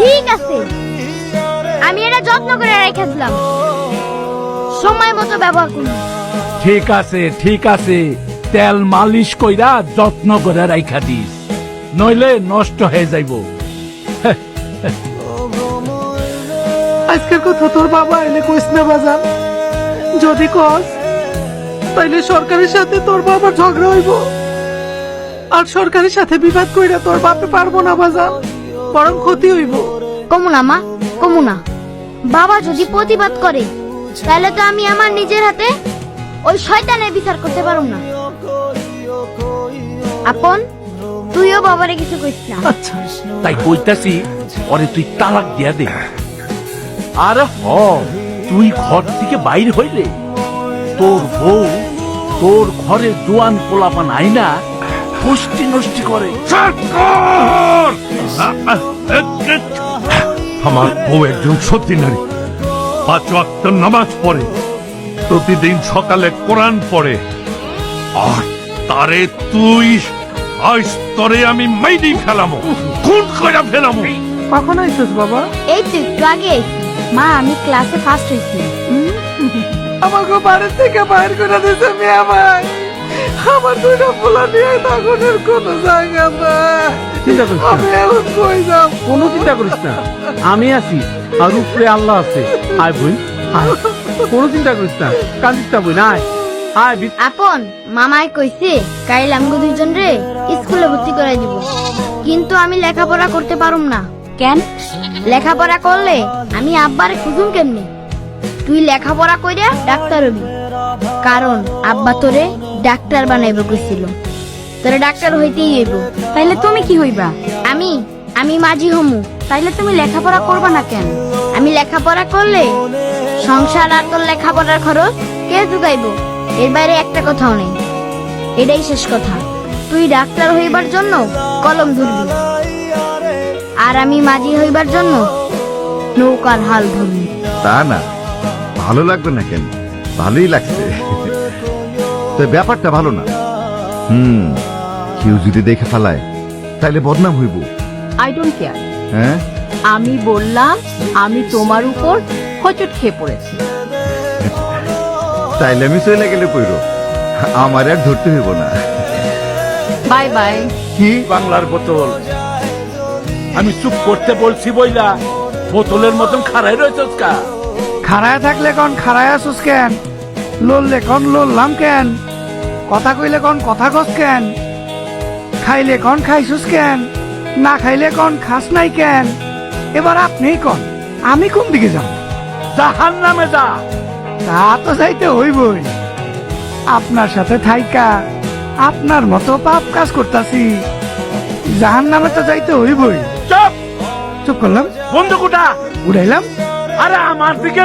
ঠিক আছে, আমি এটা যত্ন করে রেখেছিলাম, সময় মতো ব্যবহার করব। ঠিক আছে, তেল মালিশ কইরা যত্ন করে রাইখা দিস, নইলে নষ্ট হয়ে যাইব। আজকের কথা তোর বাবা এলে কইস না বাজান, যদি কস তাইলে সরকারের সাথে তোর বাবার ঝগড়া হইব, আর সরকারের সাথে বিবাদ কইরা তোর বাপে পারবো না বাজান, বরং ক্ষতি হইব। কমুনা মা, কমুনা। বাবা যদি প্রতিবাদ করে তাহলে তো আমি আমার নিজের হাতে ওই শয়তানের বিচার করতে পারুম না। আপন, তুইও বাবারে কিছু কইস না। আচ্ছা, তাই কইতাছি ওরে তুই তালাক দিয়া দে। আর তুই ঘর থেকে বাইর হইলে তোর বউ তোর ঘরে জোয়ান পোলাপান আইনা গোষ্ঠী নষ্টি করে। আমার বউ একজন সত্যি নারী, 5 ওয়াক্ত নামাজ পড়ে, প্রতিদিন সকালে কোরআন পড়ে, আর তারে তুই আজ তরে আমি মাইরি ফেলামো, খুন করে ফেলামো। কখন আইছিস বাবা? এই তো একটু আগে আইছি। মা, আমি ক্লাসে ফার্স্ট হইছি। আমাকে বাড়ির থেকে বাইর করে দিয়েছে মেয়ে ভাই, আমার দুইটা পোলা নিয়ে তখনের কোনো জায়গা নাই। চিন্তা করিস না, আমি এখন কই যাব? কোনো চিন্তা করিস না, আমি আছি আর উপরে আল্লাহ আছে। আয় বোন আয়, কোনো চিন্তা করিস না, কান্দিস না বোন, আয় আয়। আপন, মামাই কইছে কাইল আমগো দুইজন রে স্কুলে ভর্তি করাই দিব, কিন্তু আমি লেখাপড়া করতে পারুম না। কেন? লেখাপড়া করলে আমি আব্বারে খুঁজুম কেমনে? তুই লেখাপড়া কইরা ডাক্তার হবি, কারণ আব্বা তোরে ডাক্তার বানাইব কইছিল, তোরে ডাক্তার হইতেই হইব। তাইলে তুমি কি হইবা? আমি মাঝি হমু। তাইলে তুমি লেখাপড়া করবা না কেন? আমি লেখাপড়া করলে সংসার আর তোর লেখাপড়ার খরচ কে জুগাইব? এর বাইরে একটা কথাও নেই, এটাই শেষ কথা। তুই ডাক্তার হইবার জন্য কলম ধরবি, আর আমি মাঝি হইবার জন্য নৌকার হাল ধরবি। তা না, ভালো লাগবে না কেন? ভালোই লাগছে, তো ব্যাপারটা ভালো না। কেউ যদি দেখে ফেলায় তাইলে বদনাম হইব। I don't care. হ্যাঁ, আমি বললাম আমি তোমার উপর হোঁচট খেয়ে পড়েছি। তাইলে আমি চলে গেলে কইরো, আমার আর ধরতে হইব না। Bye bye. কি বাংলার বোতল, আমি চুপ করতে বলছি বইলা বোতলের মতন খাড়াই রয়েছস কা? খাড়ায় থাকলে কোন খাড়ায় আসুস কেন? লড়লে কোন লড়লাম কেন? কথা কইলে কোন কথা কস কেন? খাইলে কোন খাইছুস কেন? না খাইলে কোন খাস নাই কেন? এবার আপনিই কোন, আমি কোন দিকে যাব? জাহান্নামে যা। তা তো যাইতে হইবই। আপনার সাথে থাইকা আপনার মতো পাপ কাজ করতাছি, জাহান্নামে তো যাইতে হইবই। চুপ, চুপ করলাম, বন্দুক উঠা। উড়াইলাম। আরে আমার দিকে